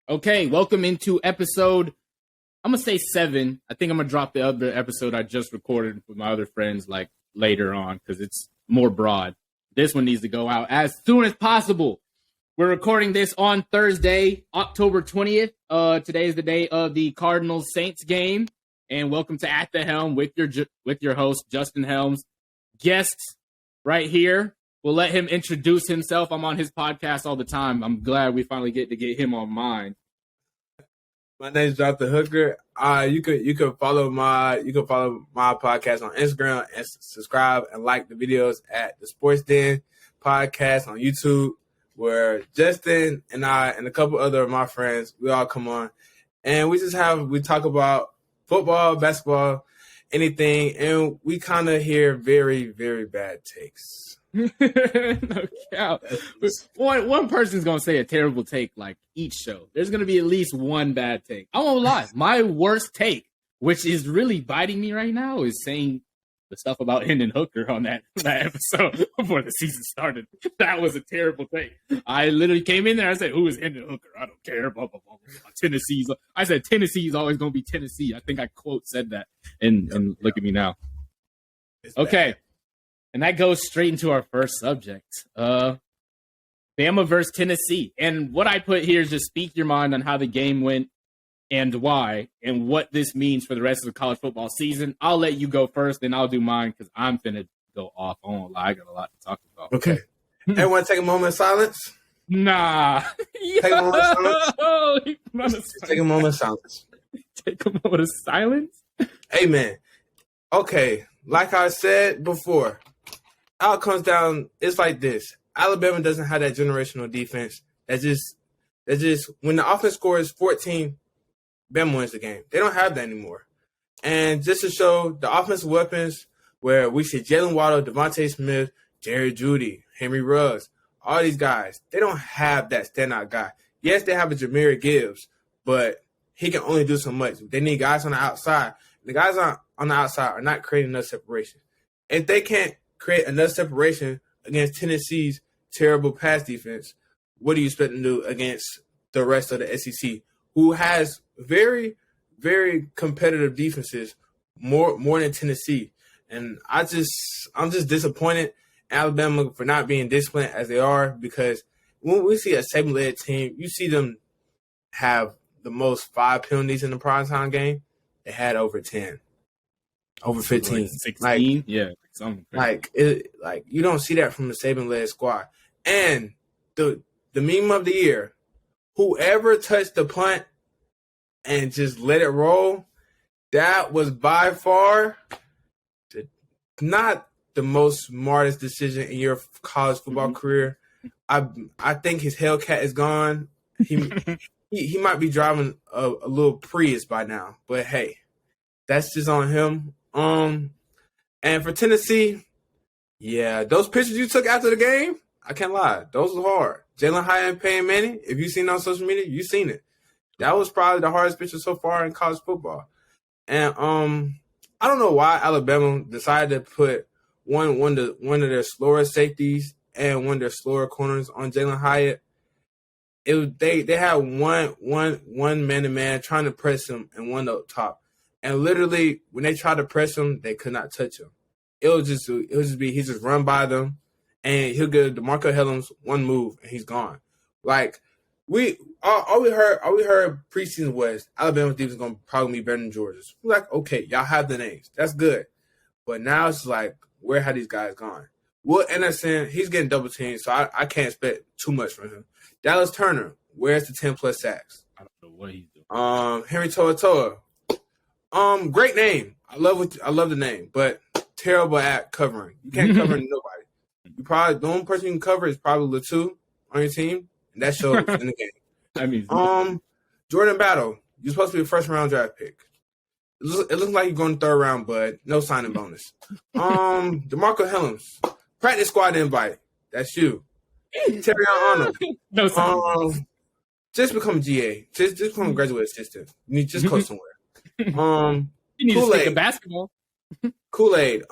Okay, welcome into episode, I'm going to say 7. I think I'm going to drop the other episode I just recorded with my other friends like later on because it's more broad. This one needs to go out as soon as possible. We're recording this on Thursday, October 20th. Today is the day of the Cardinals-Saints game. And welcome to At the Helm with your host, Justin Helms. Guests right here. We'll let him introduce himself. I'm on his podcast all the time. I'm glad we finally get to get him on mine. My name is Jonathan Hooker. You could follow my podcast on Instagram and subscribe and like the videos at the Sports Den podcast on YouTube, where Justin and I and a couple other of my friends, we all come on and we talk about football, basketball, anything, and we kind of hear very, very bad takes. No doubt. One person's gonna say a terrible take like each show. There's gonna be at least one bad take. I won't lie. My worst take, which is really biting me right now, is saying the stuff about Hendon Hooker on that episode before the season started. That was a terrible take. I literally came in there. I said, "Who is Hendon Hooker? I don't care." Blah blah blah. Tennessee's. I said Tennessee's always gonna be Tennessee. I think I quote said that. And look at me now. Okay. And that goes straight into our first subject. Bama versus Tennessee. And what I put here is just speak your mind on how the game went and why and what this means for the rest of the college football season. I'll let you go first, then I'll do mine because I'm finna go off. I won't lie. I got a lot to talk about. Okay. Everyone take a moment of silence. Nah. Take a moment of silence. Take a moment of silence. Take a moment of silence? Amen. Okay. Like I said before, how it comes down, it's like this. Alabama doesn't have that generational defense. That's just when the offense scores 14, Bama wins the game. They don't have that anymore. And just to show the offensive weapons where we see Jalen Waddle, Devontae Smith, Jerry Jeudy, Henry Ruggs, all these guys, they don't have that standout guy. Yes, they have a Jahmyr Gibbs, but he can only do so much. They need guys on the outside. The guys on the outside are not creating enough separation. If they can't create enough separation against Tennessee's terrible pass defense, what do you expect to do against the rest of the SEC, who has very, very competitive defenses, more than Tennessee? And I'm just disappointed in Alabama for not being disciplined as they are, because when we see a Saban-led team, you see them have the most 5 penalties in the primetime game. They had over 10, over 15, 16. Yeah, like you don't see that from the Saban-led squad. And the meme of the year, whoever touched the punt and just let it roll, that was by far not the most smartest decision in your college football career. I think his Hellcat is gone. He might be driving a little Prius by now, but hey, that's just on him. And for Tennessee, yeah, those pictures you took after the game, I can't lie, those were hard. Jalen Hyatt and Peyton Manning, if you've seen it on social media, you've seen it. That was probably the hardest picture so far in college football. And I don't know why Alabama decided to put one of their slower safeties and one of their slower corners on Jalen Hyatt. They had one man-to-man trying to press him and one up top. And literally, when they tried to press him, they could not touch him. It would just be he just run by them, and he'll give DeMarco Hellams one move and he's gone. Like all we heard preseason was Alabama's defense is gonna probably be better than Georgia's. We're like, okay, y'all have the names, that's good, but now it's like, where have these guys gone? Will Anderson, he's getting double teamed, so I can't expect too much from him. Dallas Turner, where's the 10+ sacks? I don't know what he's doing. Henry To'oTo'o. Great name. I love the name, but terrible at covering. You can't cover nobody. The only person you can cover is probably Latu on your team, and that shows in the game. I mean, Jordan Battle, you're supposed to be a first round draft pick. It looks like you're going third round, but no signing bonus. DeMarco Hellams, practice squad invite. That's you. Terry Arnold. No signing. Just become GA. Just become a graduate assistant. You need just coach somewhere. You need to stick to basketball. Kool-Aid.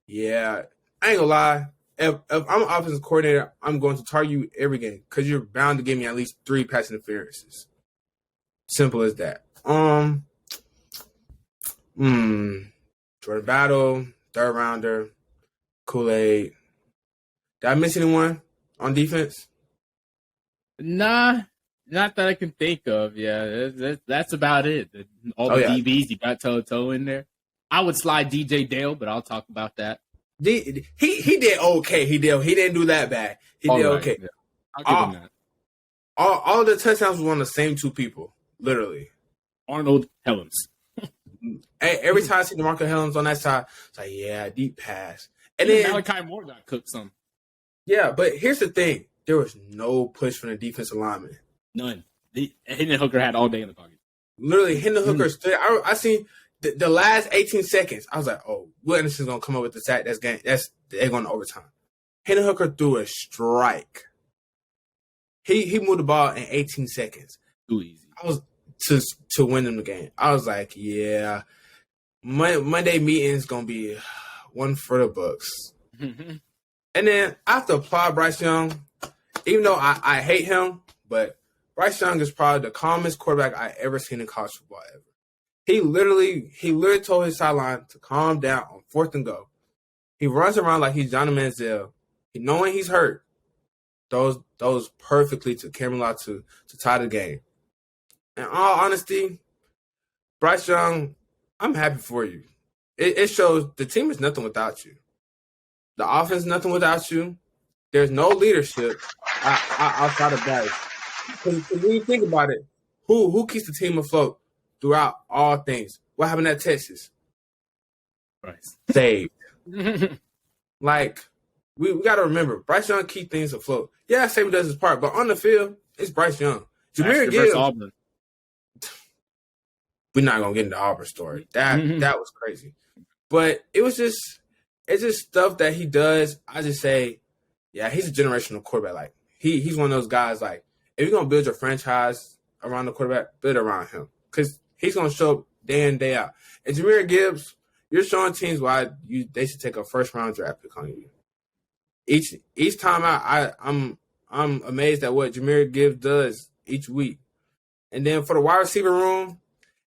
Yeah, I ain't gonna lie. if I'm an offensive coordinator, I'm going to target you every game because you're bound to give me at least 3 pass interferences. Simple as that. Jordan Battle, third rounder, Kool-Aid. Did I miss anyone on defense? Nah, not that I can think of. Yeah, that's about it. All the DBs, you got toe in there. I would slide DJ Dale, but I'll talk about that. He did okay. He didn't do that bad. He did okay. Yeah. I'll give him that. All the touchdowns were on the same 2 people, literally. Arnold Helms. Every time I see DeMarco Helms on that side, it's like, yeah, deep pass. And then Malachi Moore got cooked some. Yeah, but here's the thing. There was no push from the defensive lineman. None. Hendon Hooker had all day in the pocket. Literally, Hendon Hooker stood. I seen the last 18 seconds. I was like, oh, Will Anderson's going to come up with the sack. They're going to overtime. Hendon Hooker threw a strike. He moved the ball in 18 seconds. Too easy. I was to win them the game. I was like, yeah, Monday meeting's gonna be one for the books. And then I have to applaud Bryce Young, even though I hate him, but Bryce Young is probably the calmest quarterback I ever seen in college football ever. He literally told his sideline to calm down on 4th and go. He runs around like he's Johnny Manziel. He knowing he's hurt. Those perfectly to Camelot to tie the game. In all honesty, Bryce Young, I'm happy for you. It shows the team is nothing without you. The offense is nothing without you. There's no leadership outside of Bryce. Because when you think about it, who keeps the team afloat throughout all things? What happened at Texas? Bryce. Saved. Like, we got to remember, Bryce Young keeps things afloat. Yeah, Saban does his part, but on the field, it's Bryce Young. Jahmyr Gibbs. We're not gonna get into the Auburn story. That was crazy, but it's just stuff that he does. I just say, yeah, he's a generational quarterback. Like he's one of those guys. Like if you're gonna build your franchise around the quarterback, build it around him because he's gonna show up day in day out. And Jahmyr Gibbs, you're showing teams why they should take a 1st round draft pick on you. Each time I'm amazed at what Jahmyr Gibbs does each week, and then for the wide receiver room.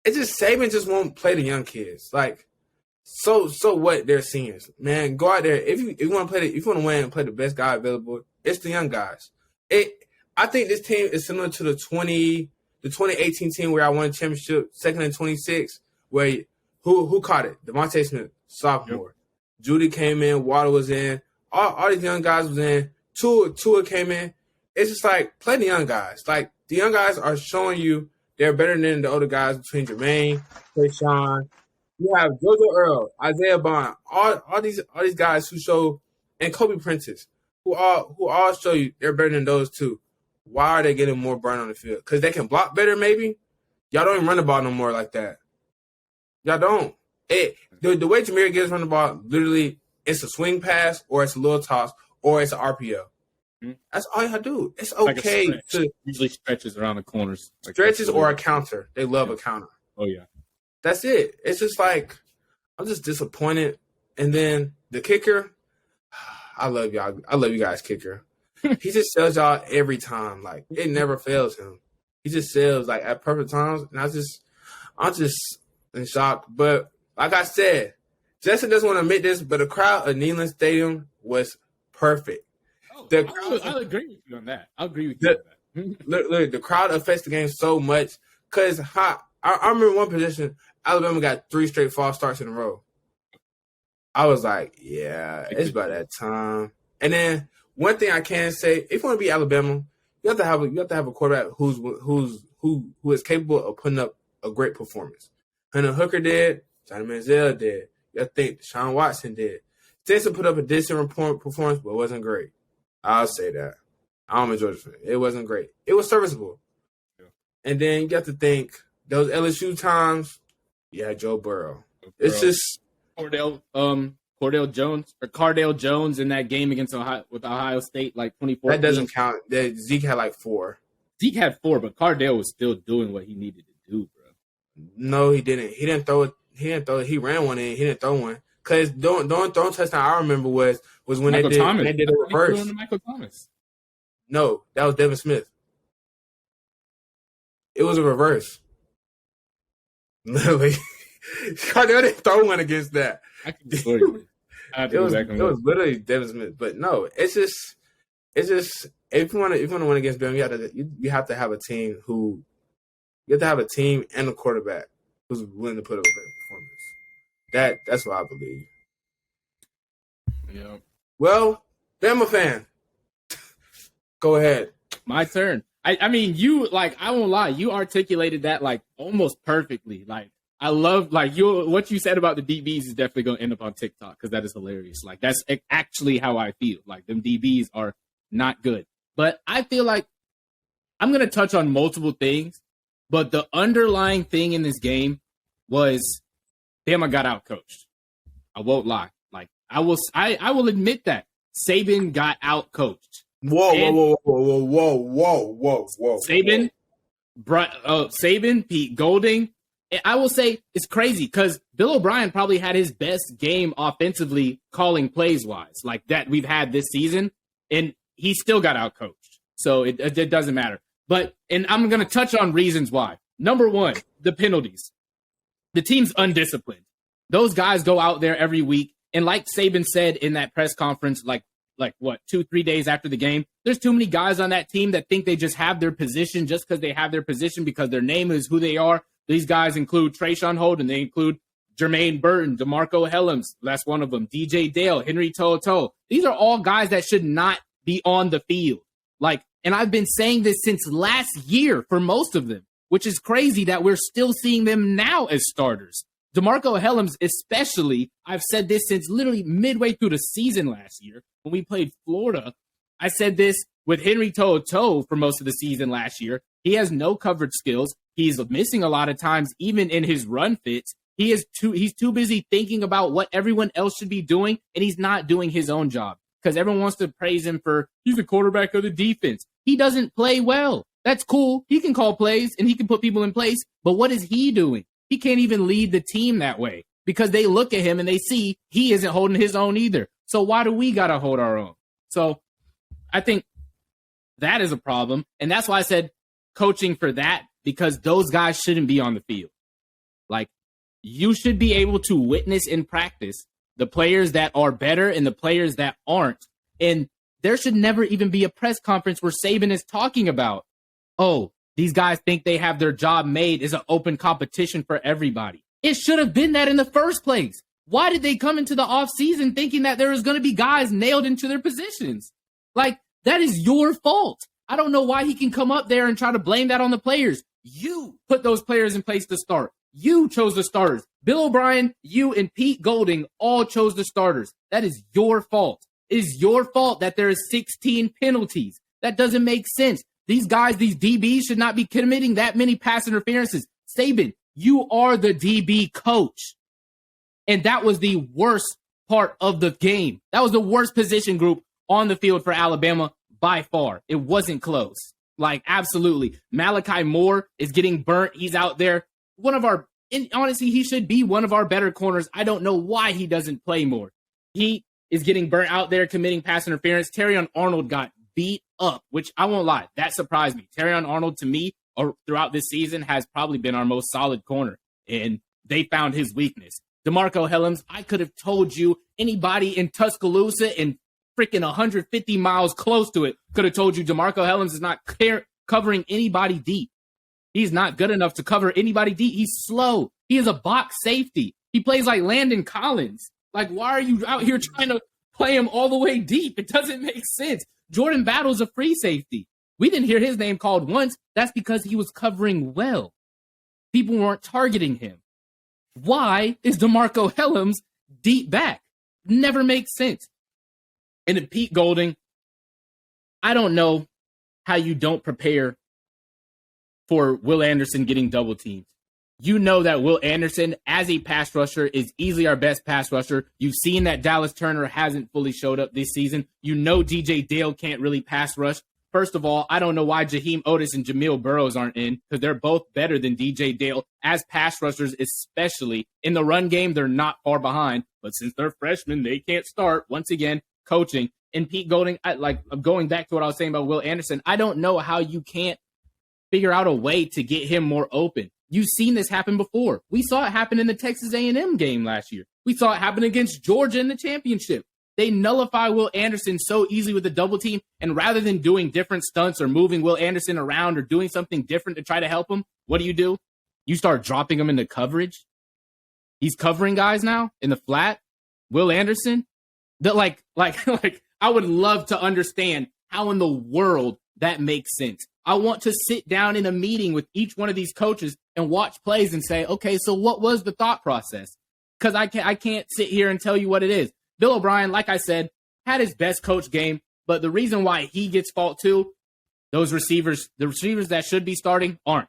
It's just Saban just won't play the young kids. Like, so what? They're seniors, man. Go out there if you want to play. If you want to win and play the best guy available, it's the young guys. I think this team is similar to the 2018 team where I won a championship, 2nd and 26. Where who caught it? Devontae Smith, sophomore. Yep. Judy came in. Water was in. All these young guys was in. Tua came in. It's just like play the young guys. Like the young guys are showing you. They're better than the older guys between Jermaine, Tayshawn. You have JoJo Earl, Isaiah Bond, all these guys who show, and Kobe Prentice, who all show you they're better than those two. Why are they getting more burn on the field? Because they can block better, maybe? Y'all don't even run the ball no more like that. Y'all don't. The way Jahmyr Gibbs run the ball, literally, it's a swing pass, or it's a little toss, or it's an RPO. That's all y'all do. It's okay to usually stretches around the corners, like stretches or a counter. They love a counter. Oh yeah, that's it. It's just like I'm just disappointed. And then the kicker, I love y'all. I love you guys, kicker. He just sells y'all every time. Like it never fails him. He just sells like at perfect times, and I'm just in shock. But like I said, Justin doesn't want to admit this, but the crowd at Neyland Stadium was perfect. I'll agree with you on that. I'll agree with you on that. Look, the crowd affects the game so much because I remember one position, Alabama got 3 straight false starts in a row. I was like, yeah, it's about that time. And then one thing I can say, if you want to be Alabama, you have to have a quarterback who is capable of putting up a great performance. Hendon Hooker did, Johnny Manziel did. You have to think Deshaun Watson did. Stinson put up a decent performance, but it wasn't great. I'll say that. I'm a Georgia fan. It wasn't great. It was serviceable. Yeah. And then you got to think those LSU times. Yeah, Joe Burrow. It's just Cardale Jones in that game against Ohio State, like 2014. That doesn't count. Zeke had like 4. Zeke had 4, but Cardale was still doing what he needed to do, bro. No, he didn't. He didn't throw it. He ran one in. He didn't throw one. Because don't touchdown I remember was when they did a reverse. Michael Thomas. No, that was Devin Smith. It was a reverse. Literally, Cardell didn't throw one against that. I can swear you. It was literally Devin Smith. But no, it's just if you want to win against them, you have to have a team and a quarterback who's willing to put up a great performance. That's what I believe. Yeah. Well, Bama fan, go ahead. My turn. I mean, you I won't lie, you articulated that almost perfectly. I love what you said about the DBs is definitely going to end up on TikTok because that is hilarious. That's actually how I feel. Them DBs are not good. But I feel like I'm going to touch on multiple things, but the underlying thing in this game was Bama got outcoached. I won't lie. I will admit that Saban got outcoached. Whoa. Saban, Pete Golding. I will say it's crazy because Bill O'Brien probably had his best game offensively calling plays wise that we've had this season, and he still got outcoached. So it doesn't matter. And I'm going to touch on reasons why. Number one, the penalties. The team's undisciplined. Those guys go out there every week, and like Saban said in that press conference, 2-3 days after the game, there's too many guys on that team that think they just have their position just because they have their position because their name is who they are. These guys include Trayshawn Holden. They include Jermaine Burton, DeMarco Helms. That's one of them. DJ Dale, Henry To'oTo'o. These are all guys that should not be on the field. And I've been saying this since last year for most of them, which is crazy that we're still seeing them now as starters. DeMarco Helms, especially, I've said this since literally midway through the season last year when we played Florida. I said this with Henry To'oTo'o for most of the season last year. He has no coverage skills. He's missing a lot of times, even in his run fits. He's too busy thinking about what everyone else should be doing, and he's not doing his own job because everyone wants to praise him for he's the quarterback of the defense. He doesn't play well. That's cool. He can call plays and he can put people in place, but what is he doing? He can't even lead the team that way because they look at him and they see he isn't holding his own either. So why do we got to hold our own? So I think that is a problem. And that's why I said coaching for that, because those guys shouldn't be on the field. You should be able to witness in practice the players that are better and the players that aren't. And there should never even be a press conference where Saban is talking about, oh, these guys think they have their job made as an open competition for everybody. It should have been that in the first place. Why did they come into the offseason thinking that there was going to be guys nailed into their positions? That is your fault. I don't know why he can come up there and try to blame that on the players. You put those players in place to start. You chose the starters. Bill O'Brien, you, and Pete Golding all chose the starters. That is your fault. It is your fault that there is 16 penalties. That doesn't make sense. These guys, these DBs should not be committing that many pass interferences. Saban, you are the DB coach. And that was the worst part of the game. That was the worst position group on the field for Alabama by far. It wasn't close. Absolutely. Malachi Moore is getting burnt. He's out there. Honestly, he should be one of our better corners. I don't know why he doesn't play more. He is getting burnt out there committing pass interference. Terrion Arnold got beat up, which I won't lie, that surprised me. Terrion Arnold, to me, throughout this season, has probably been our most solid corner, and they found his weakness. DeMarco Helms, I could have told you anybody in Tuscaloosa and freaking 150 miles close to it could have told you DeMarco Helms is not covering anybody deep. He's not good enough to cover anybody deep. He's slow. He is a box safety. He plays like Landon Collins. Why are you out here trying to play him all the way deep? It doesn't make sense. Jordan Battle's a free safety. We didn't hear his name called once. That's because he was covering well. People weren't targeting him. Why is DeMarco Helms deep back? Never makes sense. And then Pete Golding, I don't know how you don't prepare for Will Anderson getting double teamed. You know that Will Anderson, as a pass rusher, is easily our best pass rusher. You've seen that Dallas Turner hasn't fully showed up this season. You know DJ Dale can't really pass rush. First of all, I don't know why Jaheim Otis and Jamil Burrows aren't in, because they're both better than DJ Dale as pass rushers, especially in the run game. They're not far behind, but since they're freshmen, they can't start. Once again, coaching. And Pete Golding, going back to what I was saying about Will Anderson, I don't know how you can't figure out a way to get him more open. You've seen this happen before. We saw it happen in the Texas A&M game last year. We saw it happen against Georgia in the championship. They nullify Will Anderson so easily with the double team, and rather than doing different stunts or moving Will Anderson around or doing something different to try to help him, what do? You start dropping him into coverage. He's covering guys now in the flat. Will Anderson, I would love to understand how in the world that makes sense. I want to sit down in a meeting with each one of these coaches and watch plays and say, okay, so what was the thought process? Because I can't sit here and tell you what it is. Bill O'Brien, like I said, had his best coach game, but the reason why he gets fault too, the receivers that should be starting aren't.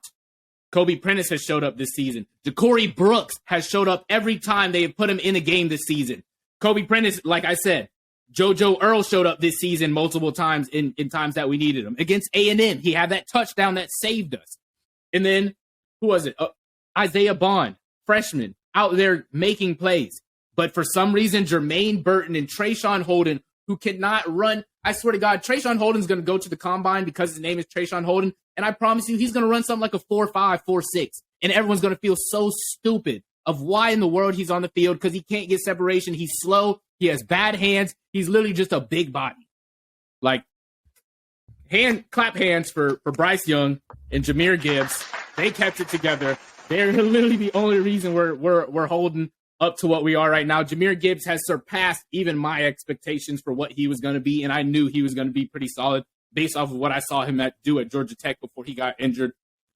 Kobe Prentice has showed up this season. Ja'Cory Brooks has showed up every time they have put him in a game this season. Kobe Prentice, like I said, JoJo Earl showed up this season multiple times in times that we needed him. Against A&M, he had that touchdown that saved us. And then, who was it? Isaiah Bond, freshman, out there making plays. But for some reason, Jermaine Burton and Trayshawn Holden, who cannot run, I swear to God, Trayshawn Holden's going to go to the combine because his name is Trayshawn Holden. And I promise you, he's going to run something like a 4.5, 4.6. And everyone's going to feel so stupid of why in the world he's on the field because he can't get separation. He's slow. He has bad hands. He's literally just a big body. Like, clap hands for Bryce Young and Jahmyr Gibbs. They kept it together. They're literally the only reason we're holding up to what we are right now. Jahmyr Gibbs has surpassed even my expectations for what he was going to be, and I knew he was going to be pretty solid based off of what I saw him do at Georgia Tech before he got injured.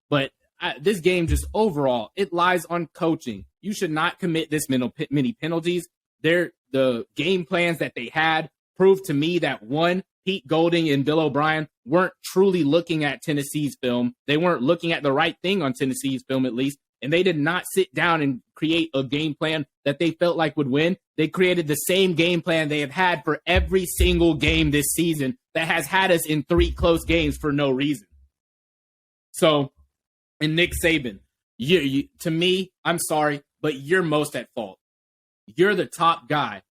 But this game just overall, it lies on coaching. You should not commit this many penalties. The game plans that they had proved to me that, one, Pete Golding and Bill O'Brien weren't truly looking at Tennessee's film. They weren't looking at the right thing on Tennessee's film, at least. And they did not sit down and create a game plan that they felt like would win. They created the same game plan they have had for every single game this season that has had us in 3 close games for no reason. So, and Nick Saban, to me, I'm sorry, but you're most at fault. You're the top guy.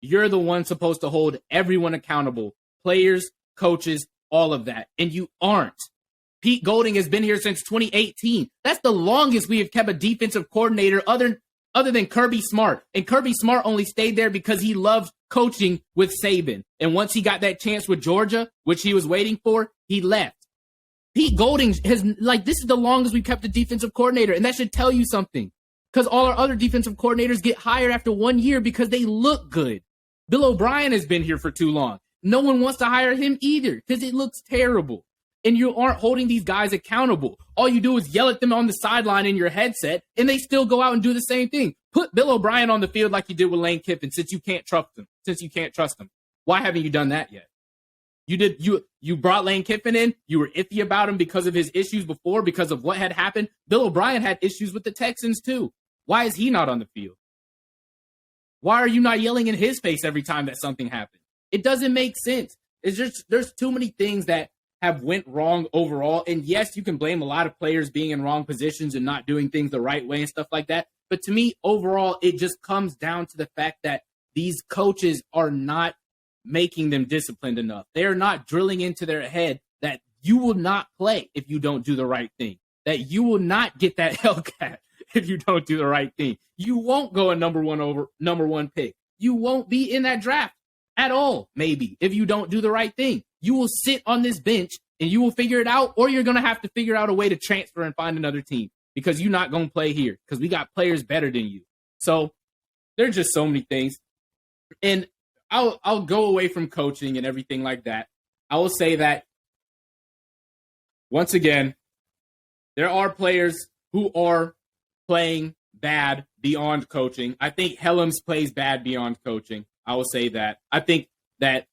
You're the one supposed to hold everyone accountable. Players, coaches, all of that. And you aren't. Pete Golding has been here since 2018. That's the longest we have kept a defensive coordinator other than Kirby Smart. And Kirby Smart only stayed there because he loved coaching with Saban. And once he got that chance with Georgia, which he was waiting for, he left. Pete Golding this is the longest we've kept a defensive coordinator. And that should tell you something. Because all our other defensive coordinators get hired after 1 year because they look good. Bill O'Brien has been here for too long. No one wants to hire him either because it looks terrible. And you aren't holding these guys accountable. All you do is yell at them on the sideline in your headset, and they still go out and do the same thing. Put Bill O'Brien on the field like you did with Lane Kiffin since you can't trust him. Why haven't you done that yet? You brought Lane Kiffin in. You were iffy about him because of his issues before, because of what had happened. Bill O'Brien had issues with the Texans too. Why is he not on the field? Why are you not yelling in his face every time that something happens? It doesn't make sense. It's just there's too many things that have went wrong overall. And yes, you can blame a lot of players being in wrong positions and not doing things the right way and stuff like that. But to me, overall, it just comes down to the fact that these coaches are not making them disciplined enough. They are not drilling into their head that you will not play if you don't do the right thing, that you will not get that Hellcat if you don't do the right thing. You won't go a number one pick. You won't be in that draft at all, maybe, if you don't do the right thing. You will sit on this bench and you will figure it out, or you're going to have to figure out a way to transfer and find another team because you're not going to play here because we got players better than you. So there's just so many things. And I'll go away from coaching and everything like that. I will say that, once again, there are players who are playing bad beyond coaching. I think Helms plays bad beyond coaching. I will say that. I think that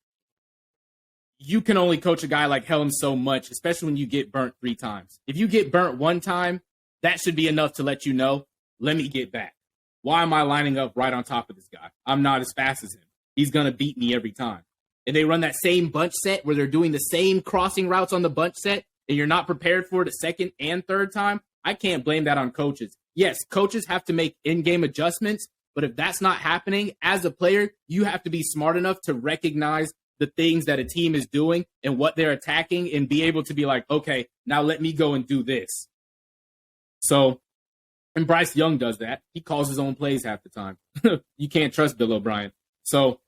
you can only coach a guy like Helms so much, especially when you get burnt 3 times. If you get burnt 1 time, that should be enough to let you know, let me get back. Why am I lining up right on top of this guy? I'm not as fast as him. He's going to beat me every time. and they run that same bunch set where they're doing the same crossing routes on the bunch set, and you're not prepared for it a second and third time, I can't blame that on coaches. Yes, coaches have to make in-game adjustments, but if that's not happening, as a player, you have to be smart enough to recognize the things that a team is doing and what they're attacking and be able to be like, okay, now let me go and do this. So, and Bryce Young does that. He calls his own plays half the time. You can't trust Bill O'Brien. So,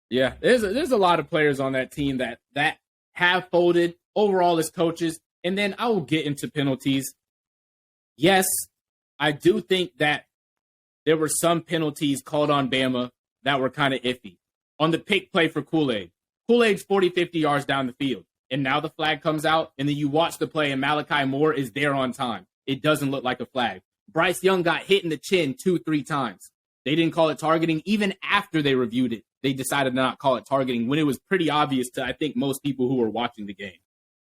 yeah, there's a lot of players on that team that have folded overall as coaches. And then I will get into penalties. Yes, I do think that there were some penalties called on Bama that were kind of iffy. On the pick play for Kool-Aid. Kool-Aid's 40, 50 yards down the field. And now the flag comes out, and then you watch the play, and Malachi Moore is there on time. It doesn't look like a flag. Bryce Young got hit in the chin 2-3 times. They didn't call it targeting. Even after they reviewed it, they decided to not call it targeting when it was pretty obvious to, I think, most people who were watching the game.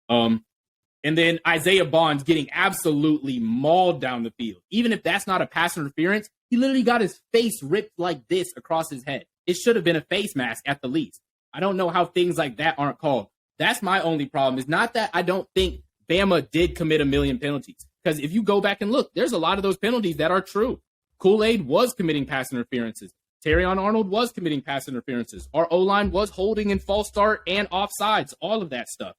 And then Isaiah Bonds getting absolutely mauled down the field. Even if that's not a pass interference, he literally got his face ripped like this across his head. It should have been a face mask at the least. I don't know how things like that aren't called. That's my only problem. It's not that I don't think Bama did commit a million penalties. Because if you go back and look, there's a lot of those penalties that are true. Kool-Aid was committing pass interferences. Terrion Arnold was committing pass interferences. Our O-line was holding in false start and offsides, all of that stuff.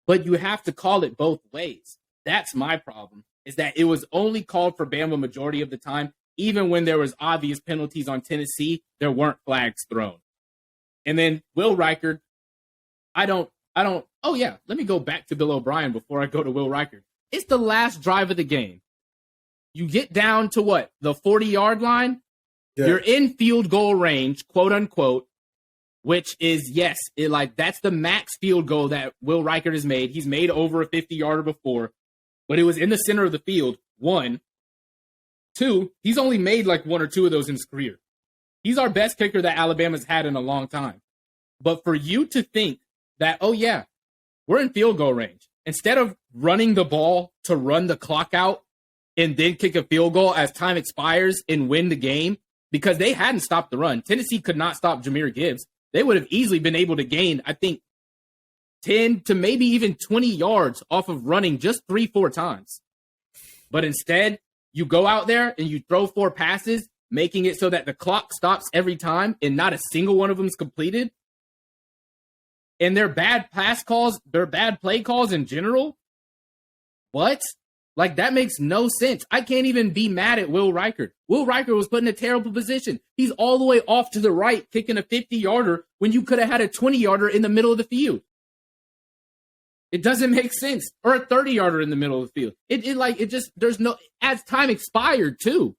But you have to call it both ways. That's my problem, is that it was only called for Bama majority of the time. Even when there was obvious penalties on Tennessee, there weren't flags thrown. And then Will Reichard, oh yeah, let me go back to Bill O'Brien before I go to Will Reichard. It's the last drive of the game. You get down to what? The 40-yard line? Yeah. You're in field goal range, quote unquote, which is, yes, that's the max field goal that Will Reichard has made. He's made over a 50-yarder before, but it was in the center of the field, 1. 2, he's only made like 1 or 2 of those in his career. He's our best kicker that Alabama's had in a long time. But for you to think that, oh yeah, we're in field goal range, instead of running the ball to run the clock out and then kick a field goal as time expires and win the game, because they hadn't stopped the run. Tennessee could not stop Jahmyr Gibbs. They would have easily been able to gain, I think, 10 to maybe even 20 yards off of running just 3-4 times. But instead, you go out there and you throw 4 passes, making it so that the clock stops every time and not a single one of them is completed. And they're bad pass calls, they're bad play calls in general. What? Like, that makes no sense. I can't even be mad at Will Reichard. Will Reichard was put in a terrible position. He's all the way off to the right, kicking a 50-yarder when you could have had a 20-yarder in the middle of the field. It doesn't make sense. Or a 30-yarder in the middle of the field. There's no, as time expired too,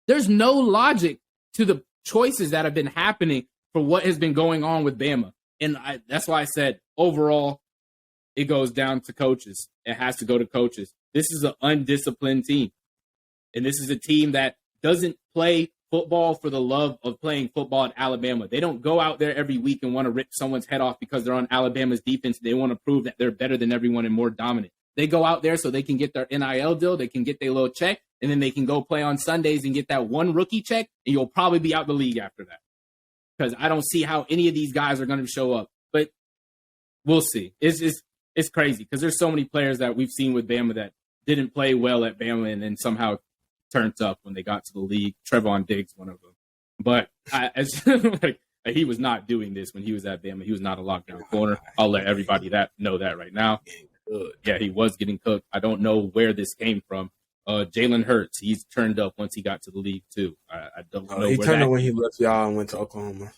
there's no logic to the choices that have been happening for what has been going on with Bama. And that's why I said, overall, it goes down to coaches. It has to go to coaches. This is an undisciplined team. And this is a team that doesn't play football for the love of playing football at Alabama. They don't go out there every week and want to rip someone's head off because they're on Alabama's defense. They want to prove that they're better than everyone and more dominant. They go out there so they can get their NIL deal, they can get their little check, and then they can go play on Sundays and get that one rookie check, and you'll probably be out the league after that. Because I don't see how any of these guys are going to show up. But we'll see. It's crazy because there's so many players that we've seen with Bama that didn't play well at Bama and then somehow turned up when they got to the league. Trevon Diggs, one of them. But he was not doing this when he was at Bama. He was not a lockdown corner. I'll let everybody know that right now. Yeah, he was getting cooked. I don't know where this came from. Jalen Hurts, he's turned up once he got to the league too. I don't know. He turned up when he left y'all and went to Oklahoma.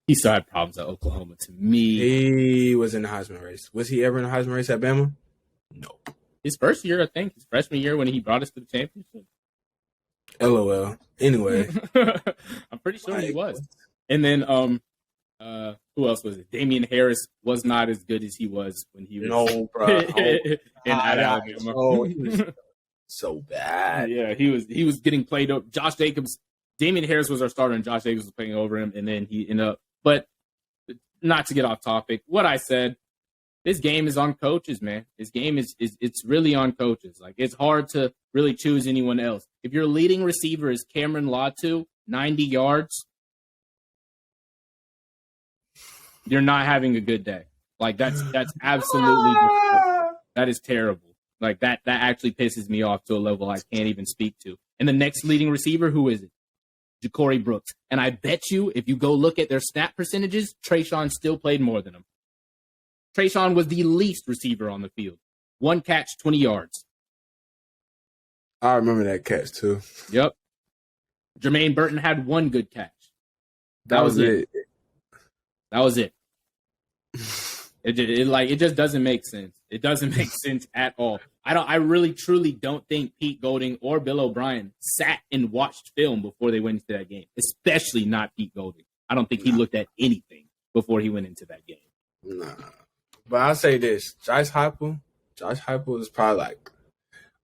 He still had problems at Oklahoma to me. He was in the Heisman race. Was he ever in the Heisman race at Bama? No. His first year, I think, his freshman year when he brought us to the championship. LOL. Anyway. I'm pretty sure he was. And then who else was it? Damian Harris was not as good as he was when he was in Alabama. Oh, he was so bad. Yeah, he was getting played up. Josh Jacobs, Damian Harris was our starter, and Josh Jacobs was playing over him, and then he ended up. But not to get off topic, what I said, this game is on coaches, man. This game is it's really on coaches. Like, it's hard to really choose anyone else. If your leading receiver is Cameron Latu, 90 yards, you're not having a good day. Like that's absolutely that is terrible. Like that actually pisses me off to a level I can't even speak to. And the next leading receiver, who is it? Ja'Cory Brooks. And I bet you, if you go look at their snap percentages, Trayshawn still played more than him. Trayshawn was the least receiver on the field. 1 catch, 20 yards. I remember that catch too. Yep. Jermaine Burton had 1 good catch. That was it. That was it. It just doesn't make sense. It doesn't make sense at all. I really truly don't think Pete Golding or Bill O'Brien sat and watched film before they went into that game, especially not Pete Golding. I don't think he looked at anything before he went into that game. Nah. But I'll say this, Josh Heupel is probably like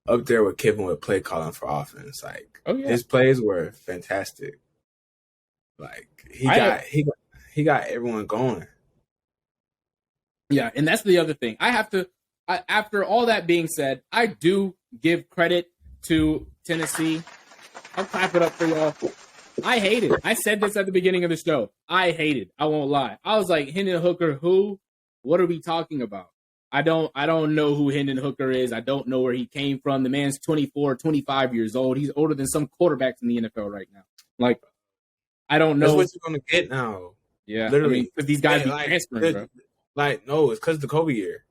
up there with Kiffin with play calling for offense. Like his plays were fantastic. Like he got everyone going. Yeah, and that's the other thing. After all that being said, I do give credit to Tennessee. I'll clap it up for y'all. I hate it. I said this at the beginning of the show. I hate it. I won't lie. I was like, Hendon Hooker, who? What are we talking about? I don't know who Hendon Hooker is. I don't know where he came from. The man's 24, 25 years old. He's older than some quarterbacks in the NFL right now. Like, I don't know. That's what you're going to get now. Yeah. Literally. Because these guys be transferring, bro. Like, no, it's because of the Kobe year.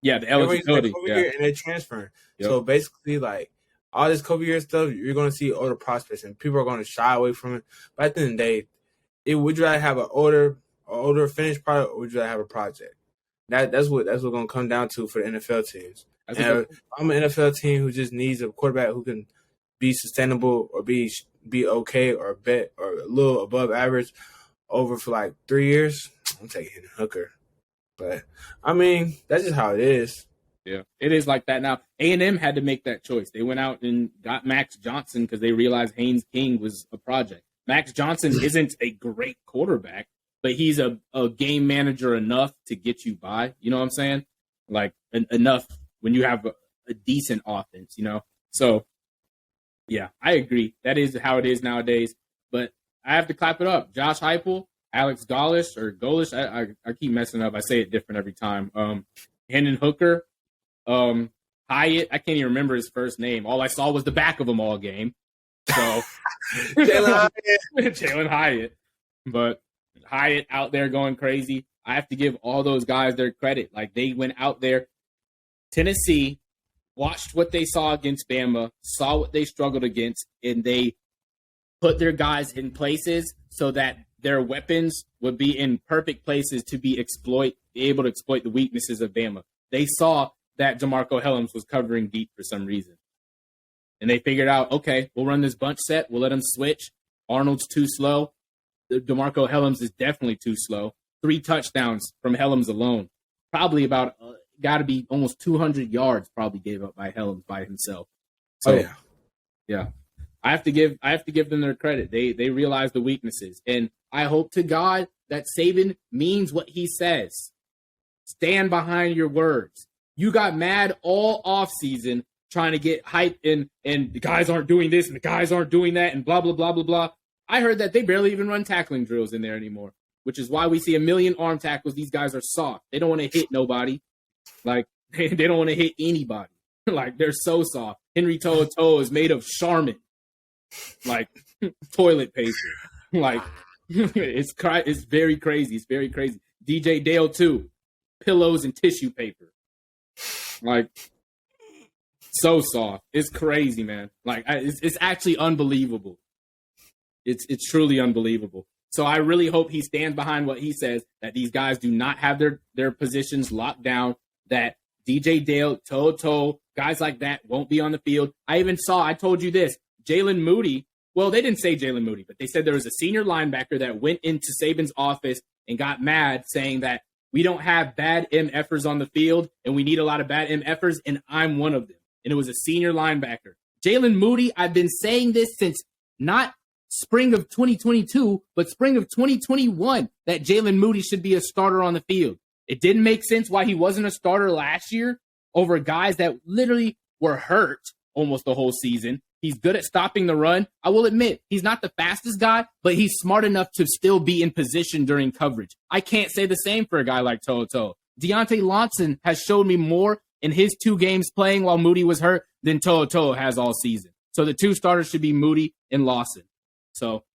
Yeah, the eligibility. Year and they're transferring. Yep. So basically, like, all this Kobe year stuff, you're going to see older prospects, and people are going to shy away from it. But at the end of the day, would you rather have an older finished product, or would you rather have a project? That's what going to come down to for the NFL teams. And if I'm an NFL team who just needs a quarterback who can be sustainable or be okay or a little above average over for like 3 years, I'm taking Hendon Hooker. But I mean, that's just how it is. Yeah, it is like that now. A&M had to make that choice. They went out and got Max Johnson because they realized Haynes King was a project. Max Johnson isn't a great quarterback, but he's a game manager enough to get you by. You know what I'm saying? Like enough when you have a decent offense, you know? So, yeah, I agree. That is how it is nowadays. But I have to clap it up. Josh Heupel, Alex Golish, I keep messing up. I say it different every time. Hendon Hooker, Hyatt, I can't even remember his first name. All I saw was the back of him all game. So Jalen Hyatt. But Hyatt out there going crazy. I have to give all those guys their credit. Like, they went out there. Tennessee watched what they saw against Bama, saw what they struggled against, and they put their guys in places so that their weapons would be in perfect places to be able to exploit the weaknesses of Bama. They saw that DeMarco Hellams was covering deep for some reason. And they figured out, okay, we'll run this bunch set. We'll let him switch. Arnold's too slow. DeMarco Hellams is definitely too slow. 3 touchdowns from Hellams alone. Probably about, got to be almost 200 yards probably gave up by Hellams by himself. So, yeah. I have to give them their credit. They realize the weaknesses. And I hope to God that Saban means what he says. Stand behind your words. You got mad all offseason trying to get hype and the guys aren't doing this and the guys aren't doing that and blah, blah, blah, blah, blah. I heard that they barely even run tackling drills in there anymore, which is why we see a million arm tackles. These guys are soft. They don't want to hit nobody. Like, they don't want to hit anybody. Like, they're so soft. Henry To'oTo'o is made of Charmin. Like, toilet paper. Like, it's very crazy. It's very crazy. DJ Dale, too. Pillows and tissue paper. Like, so soft. It's crazy, man. Like, it's actually unbelievable. It's truly unbelievable. So I really hope he stands behind what he says, that these guys do not have their positions locked down, that DJ Dale, To'oTo'o, guys like that won't be on the field. I told you this, Jalen Moody. Well, they didn't say Jalen Moody, but they said there was a senior linebacker that went into Saban's office and got mad saying that we don't have bad MFers on the field and we need a lot of bad MFers, and I'm one of them. And it was a senior linebacker. Jalen Moody, I've been saying this since not spring of 2022, but spring of 2021, that Jalen Moody should be a starter on the field. It didn't make sense why he wasn't a starter last year over guys that literally were hurt almost the whole season. He's good at stopping the run. I will admit, he's not the fastest guy, but he's smart enough to still be in position during coverage. I can't say the same for a guy like To'oTo'o. Deontay Lawson has showed me more in his 2 games playing while Moody was hurt than To'oTo'o has all season. So the 2 starters should be Moody and Lawson. So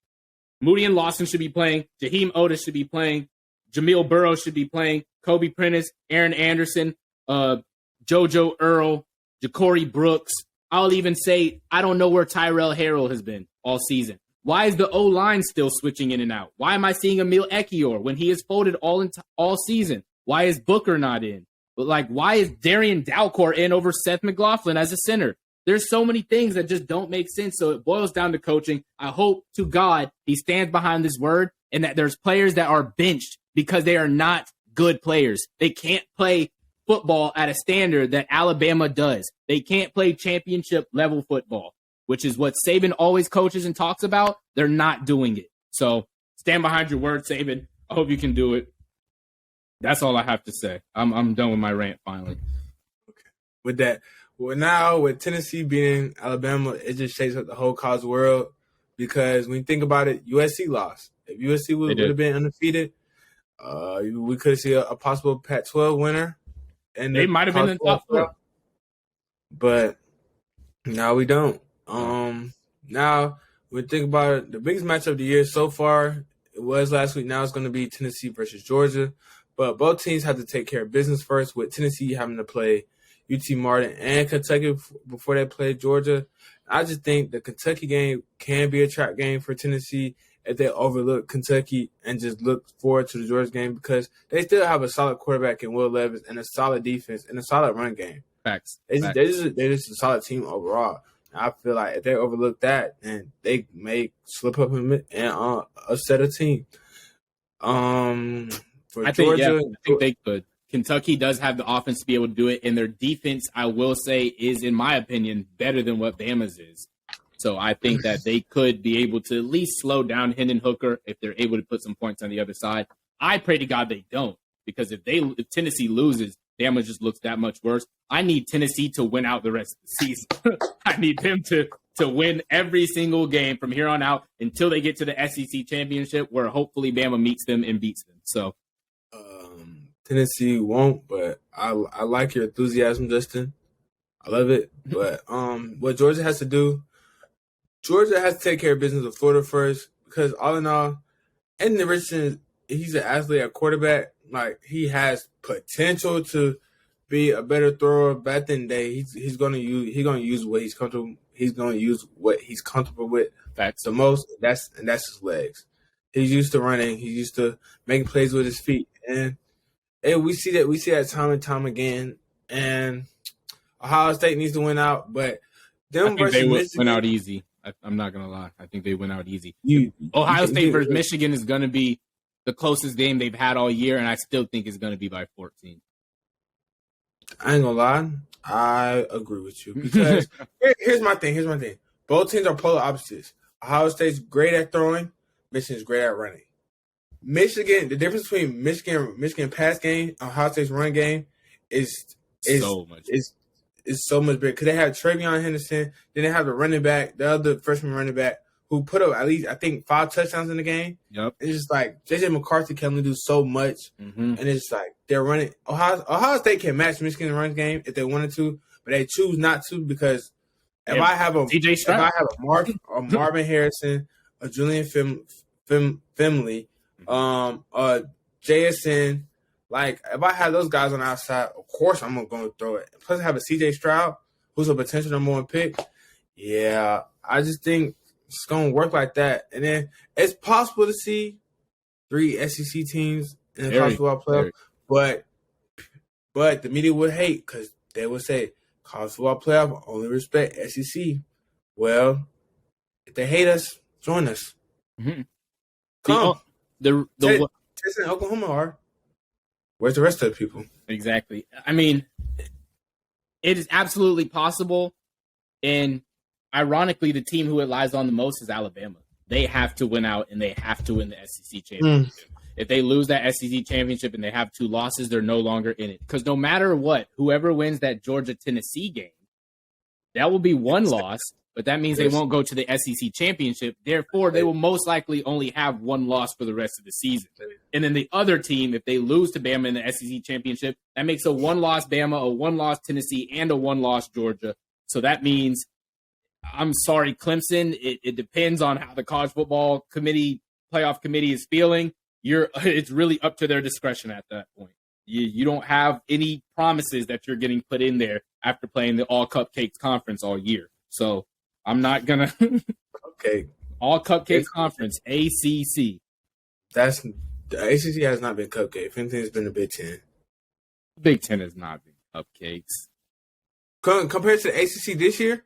Moody and Lawson should be playing. Jaheim Otis should be playing. Jamil Burrows should be playing. Kobe Prentice, Aaron Anderson, JoJo Earl, Ja'Cory Brooks. I'll even say I don't know where Tyrell Harrell has been all season. Why is the O-line still switching in and out? Why am I seeing Emil Ekiyor when he is folded all season? Why is Booker not in? But why is Darian Dalcourt in over Seth McLaughlin as a center? There's so many things that just don't make sense. So it boils down to coaching. I hope to God he stands behind this word and that there's players that are benched because they are not good players. They can't play football at a standard that Alabama does. They can't play championship level football, which is what Saban always coaches and talks about. They're not doing it. So stand behind your word, Saban. I hope you can do it. That's all I have to say. I'm done with my rant finally. Okay. With that, now with Tennessee beating Alabama, it just shakes up the whole college world because when you think about it, USC lost. If USC would have been undefeated, we could see a possible Pac-12 winner. And they might have been in the top 4. But now we don't. Now, when you think about it, the biggest matchup of the year so far, it was last week. Now it's going to be Tennessee versus Georgia. But both teams have to take care of business first, with Tennessee having to play UT Martin and Kentucky before they play Georgia. I just think the Kentucky game can be a trap game for Tennessee if they overlook Kentucky and just look forward to the Georgia game because they still have a solid quarterback in Will Levis and a solid defense and a solid run game. Facts. They're just a solid team overall. I feel like if they overlook that, then they may slip up and upset a team. I think they could. Kentucky does have the offense to be able to do it, and their defense, I will say, is, in my opinion, better than what Bama's is. So I think that they could be able to at least slow down Hendon Hooker if they're able to put some points on the other side. I pray to God they don't, because if Tennessee loses, Bama just looks that much worse. I need Tennessee to win out the rest of the season. I need them to win every single game from here on out until they get to the SEC championship, where hopefully Bama meets them and beats them. So Tennessee won't, but I like your enthusiasm, Justin. I love it. But what Georgia has to do, Georgia has to take care of business with Florida first, because all in all, Anthony Richardson, he's an athlete at quarterback. Like, he has potential to be a better thrower. But at the end of the day, he's gonna use what he's comfortable. He's gonna use what he's comfortable with. Facts. The most. That's his legs. He's used to running. He's used to making plays with his feet, and we see that time and time again. And Ohio State needs to win out, but them versus they Michigan went out easy. I'm not gonna lie. I think they went out easy. Ohio State versus Michigan is gonna be the closest game they've had all year, and I still think it's gonna be by 14. I ain't gonna lie. I agree with you, because here's my thing. Both teams are polar opposites. Ohio State's great at throwing. Michigan's great at running. Michigan, the difference between Michigan pass game and Ohio State's run game is so much bigger, because they have TreVeyon Henderson, then they have the running back, the other freshman running back, who put up at least, I think, 5 touchdowns in the game. Yep. It's just like J.J. McCarthy can only do so much, and it's like they're running. Ohio State can match Michigan's run game if they wanted to, but they choose not to, because if I have a Marvin Harrison, a Julian Finley, JSN, like, if I have those guys on the outside, of course I'm going to throw it. Plus, I have a CJ Stroud, who's a potential number 1 pick. Yeah, I just think it's going to work like that. And then it's possible to see 3 SEC teams in the college football playoff, but the media would hate, because they would say college football playoff only respect SEC. Well, if they hate us, join us. Mm-hmm. Come. Texas and Oklahoma are. Where's the rest of the people? Exactly. I mean, it is absolutely possible. And ironically, the team who it lies on the most is Alabama. They have to win out, and they have to win the SEC championship. If they lose that SEC championship and they have 2 losses, they're no longer in it. Because no matter what, whoever wins that Georgia-Tennessee game, that will be 1 loss. but that means they won't go to the SEC championship. Therefore, they will most likely only have one loss for the rest of the season. And then the other team, if they lose to Bama in the SEC championship, that makes a one-loss Bama, a one-loss Tennessee, and a one-loss Georgia. So that means, I'm sorry, Clemson, it depends on how the college football playoff committee is feeling. It's really up to their discretion at that point. You don't have any promises that you're getting put in there after playing the All Cupcakes Conference all year. So I'm not going to – All Cupcakes Conference, ACC. The ACC has not been cupcake. If anything, it's been the Big Ten. Big Ten has not been cupcakes. Compared to the ACC this year?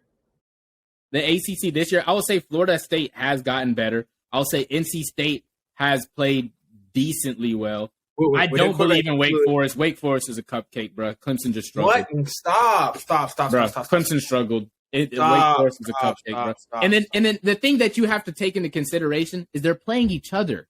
The ACC this year, I would say Florida State has gotten better. I would say NC State has played decently well. I don't believe in Wake Forest. Wake Forest is a cupcake, bro. Clemson just struggled. What? Stop. Clemson struggled. Wake Forest is a cupcake, bro. And then the thing that you have to take into consideration is they're playing each other.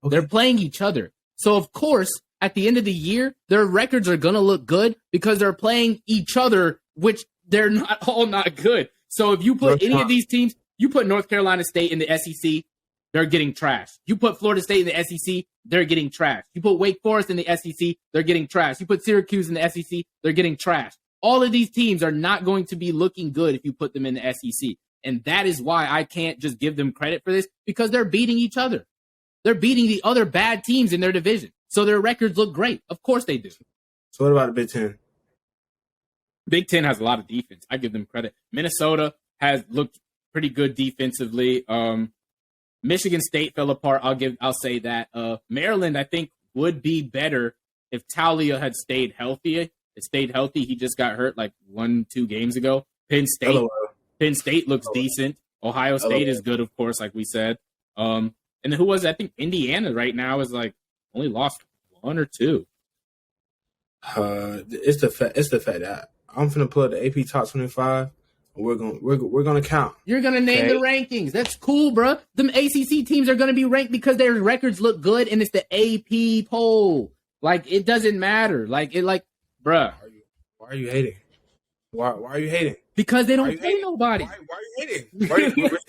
Okay. They're playing each other. So, of course, at the end of the year, their records are going to look good because they're playing each other, which they're not good. So if you put any of these teams, you put North Carolina State in the SEC, they're getting trashed. You put Florida State in the SEC, they're getting trashed. You put Wake Forest in the SEC, they're getting trashed. You put Syracuse in the SEC, they're getting trashed. All of these teams are not going to be looking good if you put them in the SEC. And that is why I can't just give them credit for this, because they're beating each other. They're beating the other bad teams in their division. So their records look great. Of course they do. So what about the Big Ten? Big Ten has a lot of defense. I give them credit. Minnesota has looked pretty good defensively. Michigan State fell apart. I'll say that. Maryland, I think, would be better if Talia had stayed healthy. He just got hurt like 1-2 games ago. Penn State looks decent. Ohio State is good, of course, like we said. And then who was it? I think Indiana right now is like only lost 1 or 2. It's the fact that I'm finna pull up the AP Top 25. We're gonna count. You're gonna name the rankings. That's cool, bro. Them ACC teams are gonna be ranked because their records look good, and it's the AP poll. Like, it doesn't matter. Bruh. Why are you hating? Why are you hating? Because they don't play nobody. Why are you hating?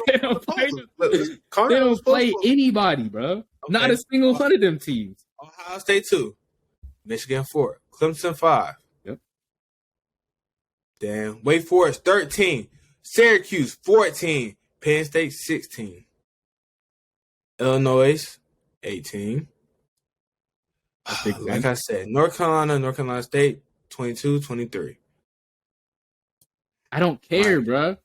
They don't play anybody, bro. Okay. Not a single one of them teams. Ohio State 2, Michigan 4, Clemson 5. Yep. Damn. Wake Forest 13, Syracuse 14, Penn State 16, Illinois 18. Like I said, North Carolina State 22-23. I don't care, bro.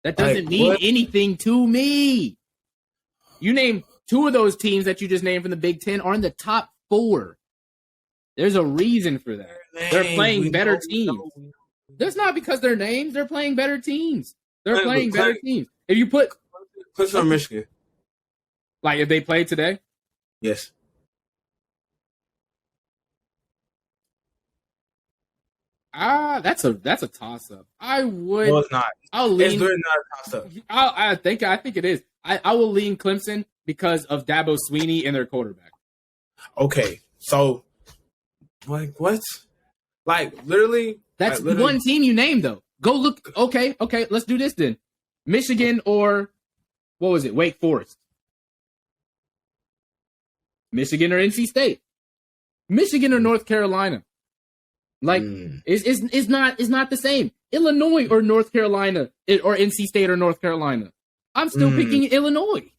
That doesn't mean anything to me. You name 2 of those teams that you just named from the Big Ten are in the top 4. There's a reason for that. They're playing better teams. That's not because they're names. They're playing better teams. They're playing better teams. If you put Clemson or Michigan, like if they played today, yes. That's a toss up. I would. No, it's not. I'll lean. It's really not a toss up. I think it is. I will lean Clemson because of Dabo Swinney and their quarterback. Okay, so what? Literally. That's one team you named though. Go look. Okay. Let's do this then. Michigan or what was it? Wake Forest. Michigan or NC State. Michigan or North Carolina. It's not the same. Illinois or North Carolina or NC State or North Carolina. I'm still picking Illinois.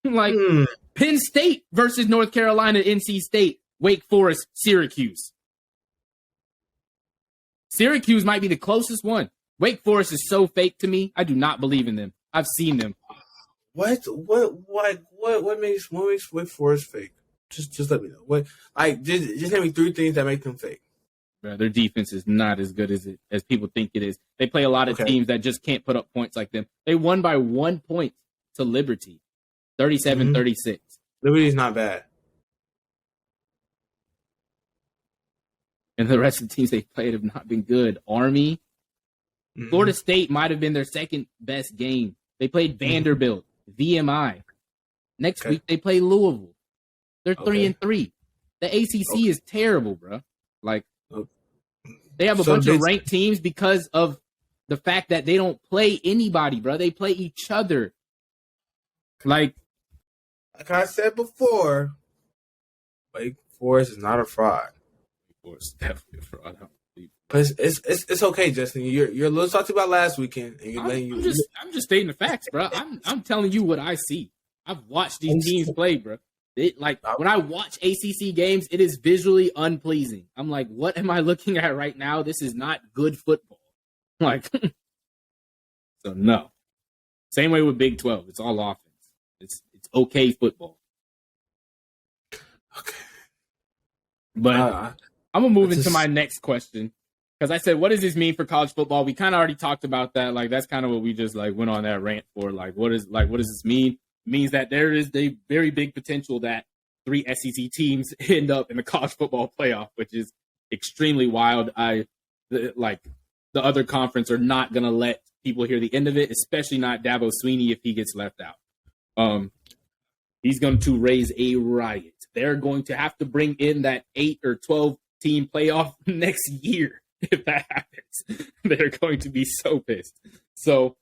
Penn State versus North Carolina, NC State, Wake Forest, Syracuse. Syracuse might be the closest one. Wake Forest is so fake to me. I do not believe in them. I've seen them. What makes Wake Forest fake? Just let me know. What just name me 3 things that make them fake. Bro, their defense is not as good as people think it is. They play a lot of teams that just can't put up points like them. They won by 1 point to Liberty, 37-36. Liberty's not bad. And the rest of the teams they played have not been good. Army, Florida State might have been their second best game. They played Vanderbilt, VMI. Next week they play Louisville. They're 3-3. The ACC is terrible, bro. They have a bunch of ranked teams because of the fact that they don't play anybody, bro. They play each other. Like I said before, Wake Forest is not a fraud. It's definitely a fraud. But it's okay, Justin. You're a little salty about last weekend, and I'm just stating the facts, bro. I'm telling you what I see. I've watched these teams play, bro. When I watch ACC games, it is visually unpleasing. I'm like, what am I looking at right now? This is not good football. Like, so no. Same way with Big 12. It's all offense. It's okay football. Okay. But I'm gonna move into my next question. Because I said, what does this mean for college football? We kind of already talked about that. Like, that's kind of what we just like went on that rant for. Like, what does this mean? It means that there is a very big potential that 3 SEC teams end up in the college football playoff, which is extremely wild. The other conference are not going to let people hear the end of it, especially not Dabo Swinney if he gets left out. He's going to raise a riot. They're going to have to bring in that 8 or 12 team playoff next year. If that happens, they're going to be so pissed. So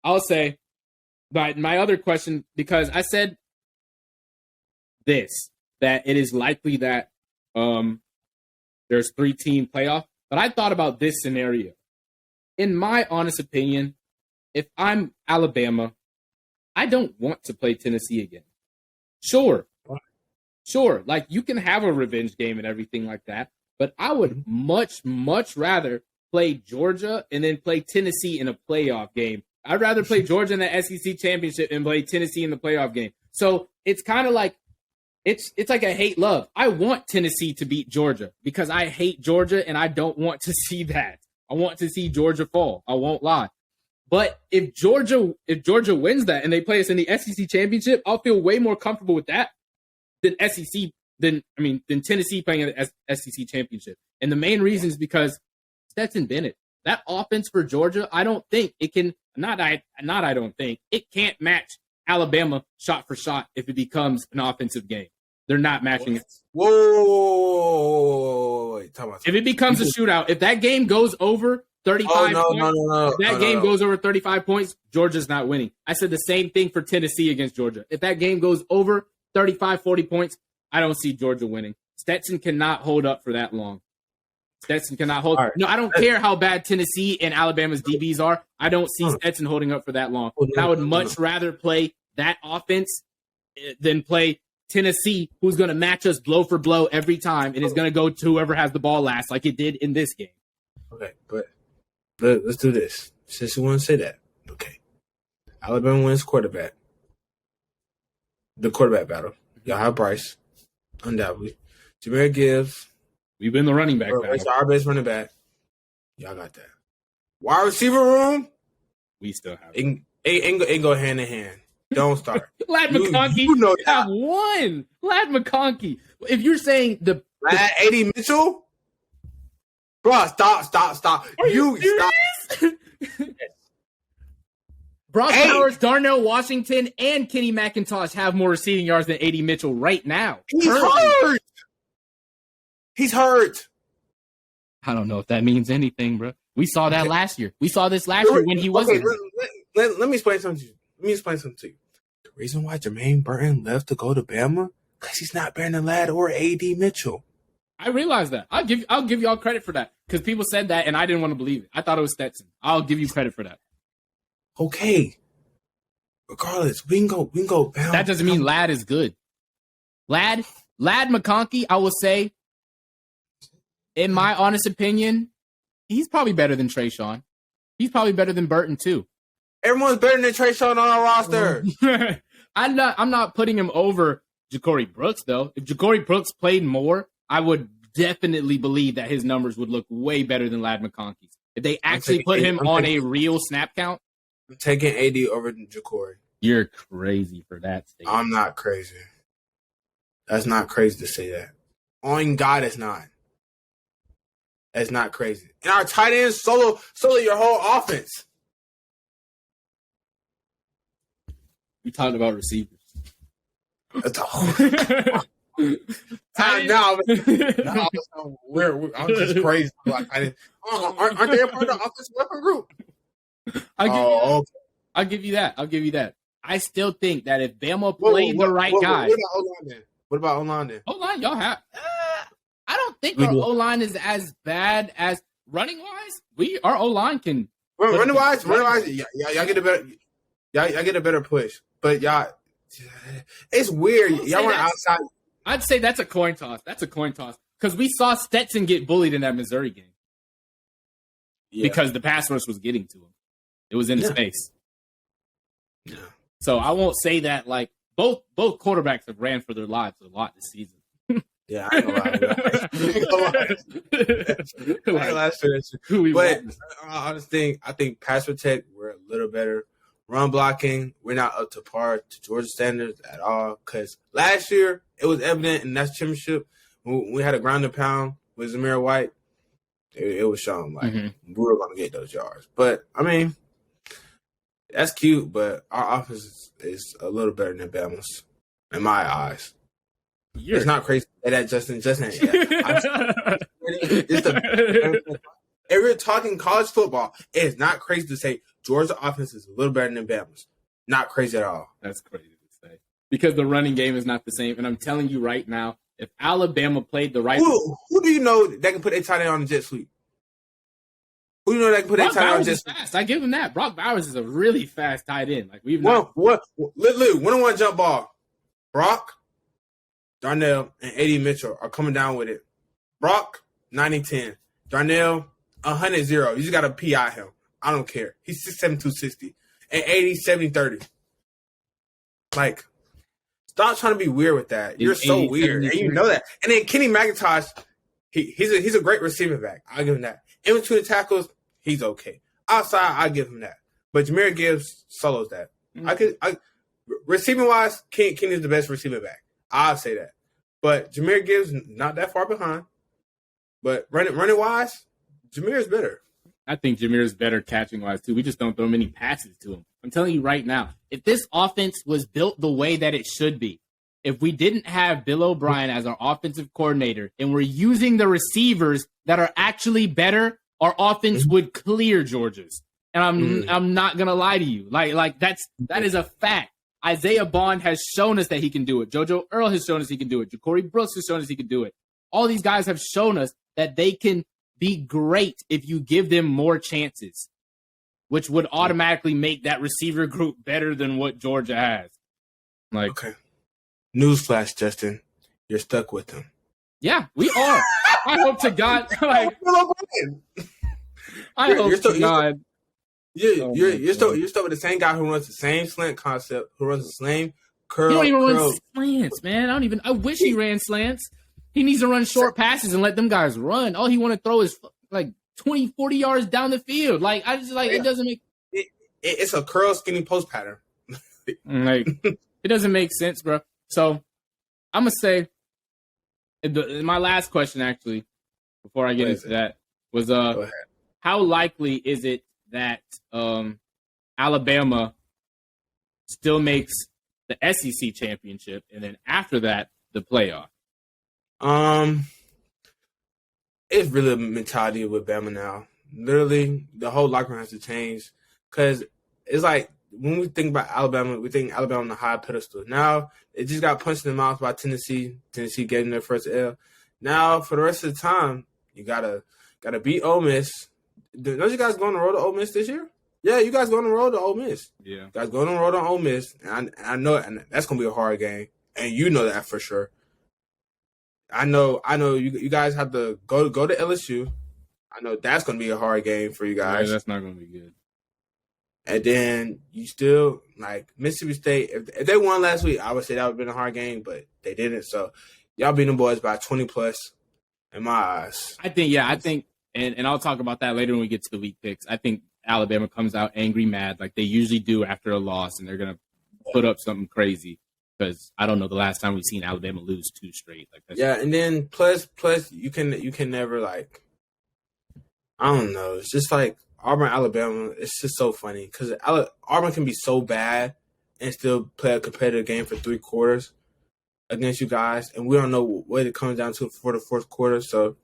I'll say, but my other question, because I said this, that it is likely that there's 3-team playoff, but I thought about this scenario. In my honest opinion, if I'm Alabama, I don't want to play Tennessee again. Sure. Like, you can have a revenge game and everything like that. But I would much, much rather play Georgia and then play Tennessee in a playoff game. I'd rather play Georgia in the SEC championship and play Tennessee in the playoff game. So it's kind of like it's like a hate-love. I want Tennessee to beat Georgia because I hate Georgia and I don't want to see that. I want to see Georgia fall. I won't lie. But if Georgia wins that and they play us in the SEC championship, I'll feel way more comfortable with that than Tennessee playing in the SEC championship. And the main reason is because Stetson Bennett, that offense for Georgia, I don't think it can, it can't match Alabama shot for shot if it becomes an offensive game. They're not matching it. Whoa. Wait. If it becomes a shootout, if that game goes over 35 points, goes over 35 points, Georgia's not winning. I said the same thing for Tennessee against Georgia. If that game goes over 35, 40 points, I don't see Georgia winning. Stetson cannot hold up for that long. Stetson cannot hold. Right. No, I don't care how bad Tennessee and Alabama's DBs are. I don't see Stetson holding up for that long. I would much rather play that offense than play Tennessee, who's going to match us blow for blow every time and is going to go to whoever has the ball last, like it did in this game. Okay, but let's do this. Since you want to say that, okay. Alabama wins quarterback. The quarterback battle. Y'all have Bryce, undoubtedly. Jahmyr Gibbs. We've been the running back battle. Our best running back. Y'all got that. Wide receiver room. We still have it. Go hand in hand. Don't start. Ladd McConkey you know have won. Ladd McConkey. If you're saying A.D. Mitchell. Bro, stop. Are you stop. Brock Powers, Darnell Washington, and Kenny McIntosh have more receiving yards than A.D. Mitchell right now. He's hurt. I don't know if that means anything, bro. We saw that last year. We saw this last year when he wasn't. Let me explain something to you. The reason why Jermaine Burton left to go to Bama, because he's not Brandon Ladd or A.D. Mitchell. I realize that. I'll give y'all credit for that because people said that and I didn't want to believe it. I thought it was Stetson. I'll give you credit for that. Okay. Regardless, we can go Bama. That doesn't mean Ladd is good. Ladd McConkey, I will say, in my honest opinion, he's probably better than Trayshawn. He's probably better than Burton too. Everyone's better than Trayshawn on our roster. I'm not putting him over Ja'Cory Brooks though. If Ja'Cory Brooks played more, I would definitely believe that his numbers would look way better than Ladd McConkey's. If they actually put him on a real snap count. I'm taking AD over Ja'Cory. You're crazy for that statement. I'm not crazy. That's not crazy to say that. On God, it's not. That's not crazy. And our tight end solo your whole offense. You talking about receivers? That's I'm just crazy. Like, aren't they a part of the offensive weapon group? Oh, okay. I'll give you that. I still think that if Bama played the right guy. What about O-line then? O-line, y'all have. I don't think We our do. O-line is as bad as running wise. Our O-line can. Running wise, y'all get a better, y'all get a better push. But y'all, it's weird. Y'all want outside. I'd say that's a coin toss. Because we saw Stetson get bullied in that Missouri game because the pass rush was getting to him. It was in his face. Yeah. So I won't say that like both quarterbacks have ran for their lives a lot this season. Yeah, I ain't gonna lie. But honestly, I think pass protect we're a little better. Run blocking, we're not up to par to Georgia standards at all. Because last year it was evident in that championship when we had a ground and pound with Zamir White. It was shown like we were going to get those yards. But I mean, that's cute. But our offense is a little better than Bama's in my eyes. It's not crazy to say that, Justin. If we're talking college football, it's not crazy to say Georgia offense is a little better than Bama's. Not crazy at all. That's crazy to say. Because the running game is not the same. And I'm telling you right now, if Alabama played the right... Who do you know that can put a tight end on the jet sweep? Who do you know that can put a tight end on the jet sweep? Fast. I give him that. Brock Bowers is a really fast tight end. Like we've literally, one-on-one jump ball. Brock, Darnell, and AD Mitchell are coming down with it. Brock, 90-10. Darnell, 100-0. You just got to PI him. I don't care. He's 6'7", 260. And 70-30. Like, stop trying to be weird with that. You're so weird. And you know that. And then Kenny McIntosh, he's a great receiving back. I'll give him that. In between the tackles, he's okay. Outside, I'll give him that. But Jahmyr Gibbs solos that. Receiving wise, Kenny's the best receiving back. I'll say that. But Jahmyr Gibbs not that far behind. But running wise, Jahmyr's better. I think Jahmyr's better catching wise too. We just don't throw many passes to him. I'm telling you right now, if this offense was built the way that it should be, if we didn't have Bill O'Brien as our offensive coordinator and we're using the receivers that are actually better, our offense would clear Georgia's. And I'm not gonna lie to you. Like that is a fact. Isaiah Bond has shown us that he can do it. JoJo Earl has shown us he can do it. Ja'Cory Brooks has shown us he can do it. All these guys have shown us that they can be great if you give them more chances, which would automatically make that receiver group better than what Georgia has. Like, okay. Newsflash, Justin, you're stuck with them. Yeah, we are. I hope to God. Like, I hope to God. You're still with the same guy who runs the same slant concept, who runs the same curl. He don't even run slants, man. I wish he ran slants. He needs to run short passes and let them guys run. All he want to throw is like 20, 40 yards down the field. Like, I just like, it doesn't make... It's a curl skinny post pattern. Like, it doesn't make sense, bro. So, I'm going to say, my last question, actually, before I get into that, was how likely is it that Alabama still makes the SEC championship, and then after that, the playoff? It's really a mentality with Bama now. Literally, the whole locker room has to change because it's like when we think about Alabama, we think Alabama on the high pedestal. Now it just got punched in the mouth by Tennessee. Tennessee getting their first L. Now for the rest of the time, you gotta beat Ole Miss. Don't you guys go on the road to Ole Miss this year? Yeah, you guys go on the road to Ole Miss. Yeah, you guys go on the road to Ole Miss, and I know, and that's gonna be a hard game, and you know that for sure. I know. You guys have to go to LSU. I know that's going to be a hard game for you guys. Yeah, that's not going to be good. And then you still like Mississippi State. If they won last week, I would say that would have been a hard game, but they didn't. So y'all beat them boys by 20 plus in my eyes. I think, and I'll talk about that later when we get to the week picks. I think Alabama comes out angry, mad, like they usually do after a loss, and they're going to put up something crazy. Because I don't know the last time we've seen Alabama lose 2 straight. Like that's and then plus you can never like, I don't know. It's just like Auburn, Alabama. It's just so funny because Auburn can be so bad and still play a competitive game for 3 quarters against you guys, and we don't know what it comes down to for the 4th quarter. So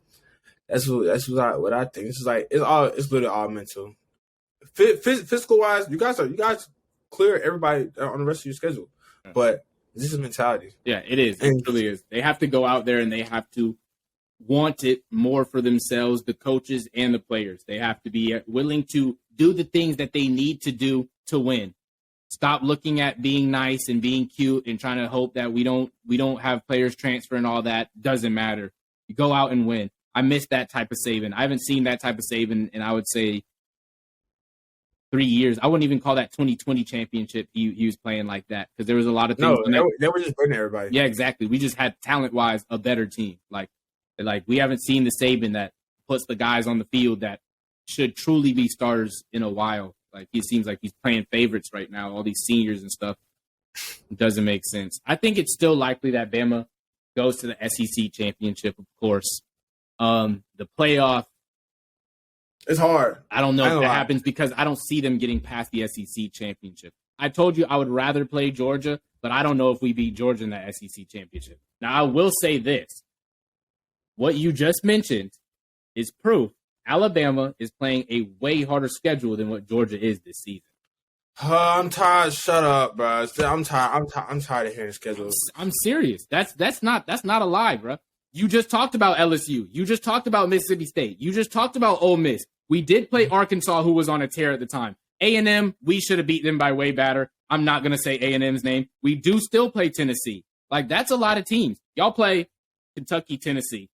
that's what I think. It's like it's literally all mental. physical wise, you guys clear everybody on the rest of your schedule. But this is mentality. Yeah, it is. It really is. They have to go out there and they have to want it more for themselves, the coaches and the players. They have to be willing to do the things that they need to do to win. Stop looking at being nice and being cute and trying to hope that we don't have players transfer and all that. Doesn't matter. You go out and win. I miss that type of Saban. I haven't seen that type of Saban in, I would say, 3 years. I wouldn't even call that 2020 championship he was playing like that, because there was a lot of things. No, they were just burning everybody. Yeah, exactly. We just had talent-wise a better team. Like we haven't seen the Saban that puts the guys on the field that should truly be starters in a while. Like, he seems like he's playing favorites right now, all these seniors and stuff. It doesn't make sense. I think it's still likely that Bama goes to the SEC championship, of course. The playoff, it's hard. I don't know if that happens because I don't see them getting past the SEC championship. I told you I would rather play Georgia, but I don't know if we beat Georgia in that SEC championship. Now, I will say this. What you just mentioned is proof Alabama is playing a way harder schedule than what Georgia is this season. I'm tired. Shut up, bro. I'm tired. I'm tired of hearing schedules. I'm serious. That's not a lie, bro. You just talked about LSU. You just talked about Mississippi State. You just talked about Ole Miss. We did play Arkansas, who was on a tear at the time. A&M, we should have beat them by way better. I'm not going to say A&M's name. We do still play Tennessee. Like, that's a lot of teams. Y'all play Kentucky, Tennessee.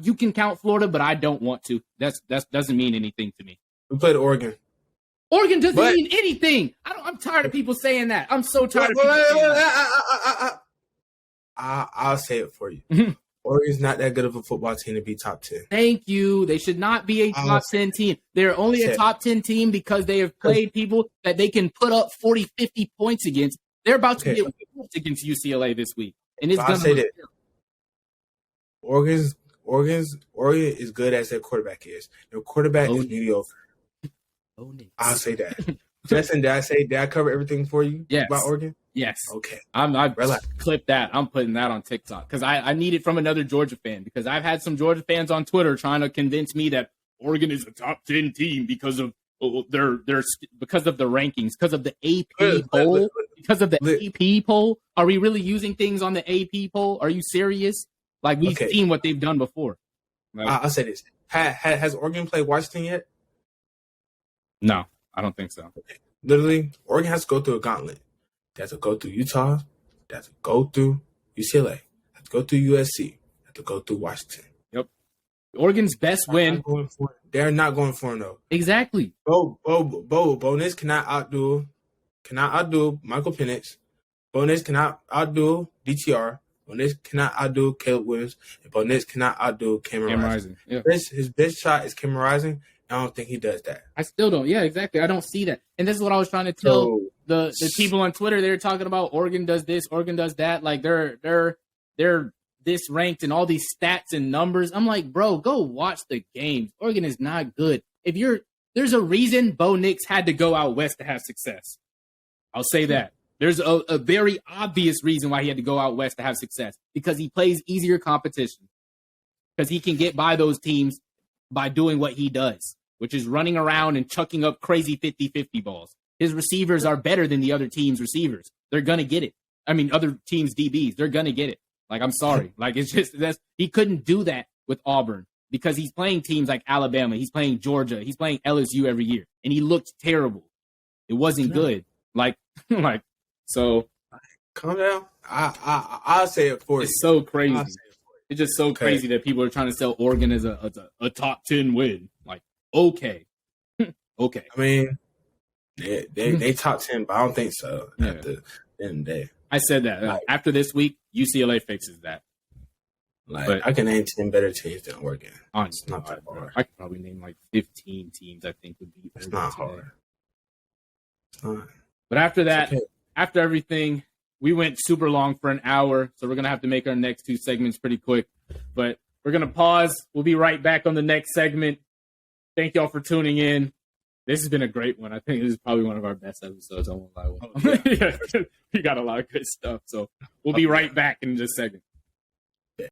You can count Florida, but I don't want to. That doesn't mean anything to me. We played Oregon. Oregon doesn't mean anything. I'm tired of people saying that. I'm so tired of people saying that. I'll say it for you. Oregon's not that good of a football team to be top 10. Thank you. They should not be a top 10 team. They're only a top 10 team because they have played people that they can put up 40, 50 points against. They're about to get whooped against UCLA this week. And it's going to say that Oregon is good as their quarterback is. Their quarterback is mediocre. I'll say that. Justin, did I cover everything for you about Oregon? Yes. Okay. I clipped that. I'm putting that on TikTok because I need it from another Georgia fan, because I've had some Georgia fans on Twitter trying to convince me that Oregon is a top 10 team because of because of the rankings, because of the AP poll, because of the AP poll. Are we really using things on the AP poll? Are you serious? Like, we've seen what they've done before. Like, I'll say this. Has Oregon played Washington yet? No, I don't think so. Literally, Oregon has to go through a gauntlet. They have to go through Utah. They have to go through UCLA. They have to go through USC. They have to go through Washington. Yep. Oregon's best win. They're not going for it, though. Exactly. Bo Nix cannot outdo Michael Penix. Bo Nix cannot outdo DTR. Bo Nix cannot outdo Caleb Williams. And Bo Nix cannot outdo Cameron Rising. Yeah. His best shot is Cameron Rising. I don't think he does that. I still don't. Yeah, exactly. I don't see that. And this is what I was trying to tell the people on Twitter. They're talking about Oregon does this, Oregon does that. Like, they're this ranked and all these stats and numbers. I'm like, bro, go watch the games. Oregon is not good. There's a reason Bo Nix had to go out west to have success. I'll say that. There's a very obvious reason why he had to go out west to have success, because he plays easier competition, because he can get by those teams by doing what he does, which is running around and chucking up crazy 50-50 balls. His receivers are better than the other team's receivers. They're going to get it. I mean, other teams' DBs, they're going to get it. Like, I'm sorry. Like, it's just, he couldn't do that with Auburn because he's playing teams like Alabama. He's playing Georgia. He's playing LSU every year. And he looked terrible. It wasn't good. So. Calm down. I'll say it for you. It's so crazy. It's just so crazy that people are trying to sell Oregon as a top 10 win. Like, okay. Okay. I mean, they top 10, but I don't think so at the end of the day. I said that. After this week, UCLA fixes that. But I can name 10 better teams than Oregon. Honestly, not that hard. I could probably name like 15 teams I think would be. It's not hard. It's not. But after that, after everything, we went super long for an hour, so we're going to have to make our next two segments pretty quick. But we're going to pause. We'll be right back on the next segment. Thank y'all for tuning in. This has been a great one. I think this is probably one of our best episodes. I won't lie. We got a lot of good stuff. So we'll be right back in just a second.